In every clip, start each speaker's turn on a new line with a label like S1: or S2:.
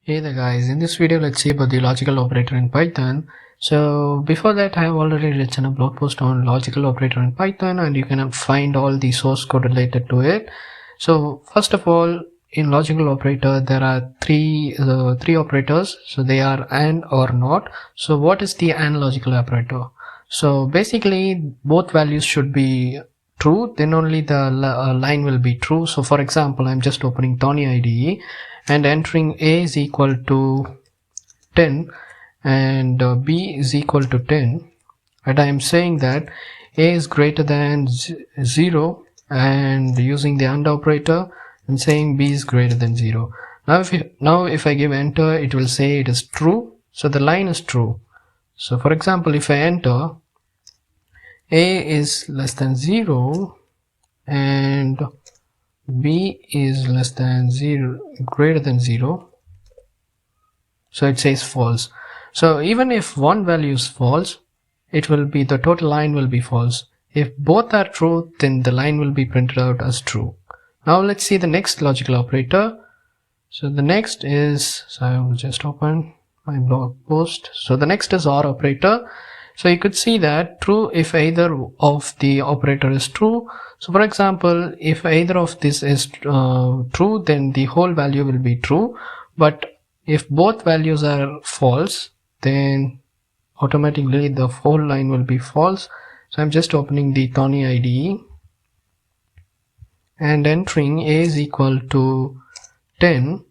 S1: Hey there guys, in this video let's see about the logical operator in Python. So before that I have already written a blog post on logical operator in Python and you can find all the source code related to it. So first of all, in logical operator there are three operators. So they are AND or NOT. So what is the AND logical operator? So basically both values should be true, then only the line will be true. So for example, I'm just opening Tony IDE and entering a is equal to 10 and b is equal to 10, and I am saying that a is greater than 0 and using the AND operator and saying b is greater than 0. Now if I give enter, it will say it is true, so the line is true. So for example, if I enter a is less than 0 and b is less than 0 greater than 0, so it says false. So even if one value is false, it will be the total line will be false. If both are true, then the line will be printed out as true. Now let's see the next logical operator. So the next is, so I will just open my blog post. So the next is OR operator. So you could see that true if either of the operator is true. So for example, if either of this is true, then the whole value will be true. But if both values are false, then automatically the whole line will be false. So I'm just opening the Tony IDE and entering a is equal to 10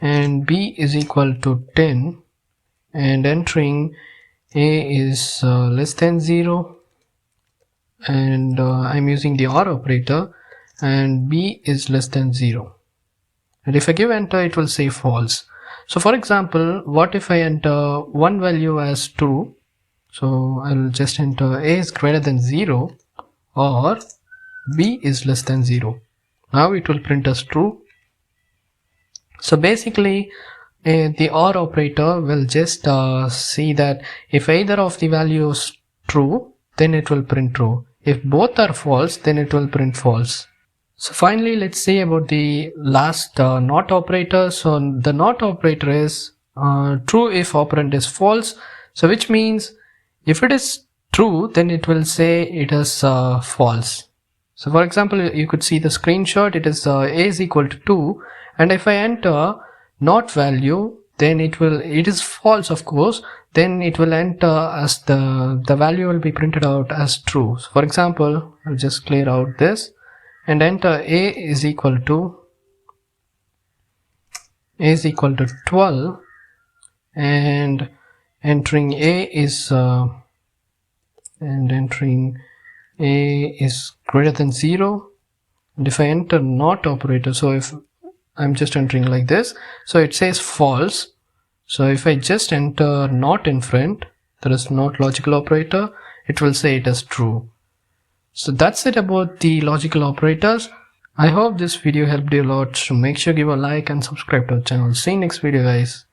S1: and b is equal to 10 and entering a is less than 0 and I'm using the OR operator and b is less than 0, and if I give enter, it will say false. So for example, what if I enter one value as true? So I'll just enter a is greater than 0 or b is less than 0. Now it will print as true. So basically the OR operator will just see that if either of the values true, then it will print true. If both are false, then it will print false. So finally, let's see about the last NOT operator. So the NOT operator is true if operand is false. So which means if it is true, then it will say it is false. So for example, you could see the screenshot. It is a is equal to 2, and if I enter NOT value, then it is false, of course. Then it will enter as the value will be printed out as true. So for example, I'll just clear out this and enter a is equal to 12 and entering a is greater than 0, and if I enter NOT operator, so if I'm just entering like this, so it says false. So if I just enter NOT in front, there is NOT logical operator, it will say it is true. So that's it about the logical operators. I hope this video helped you a lot, so make sure give a like and subscribe to our channel. See you next video, guys.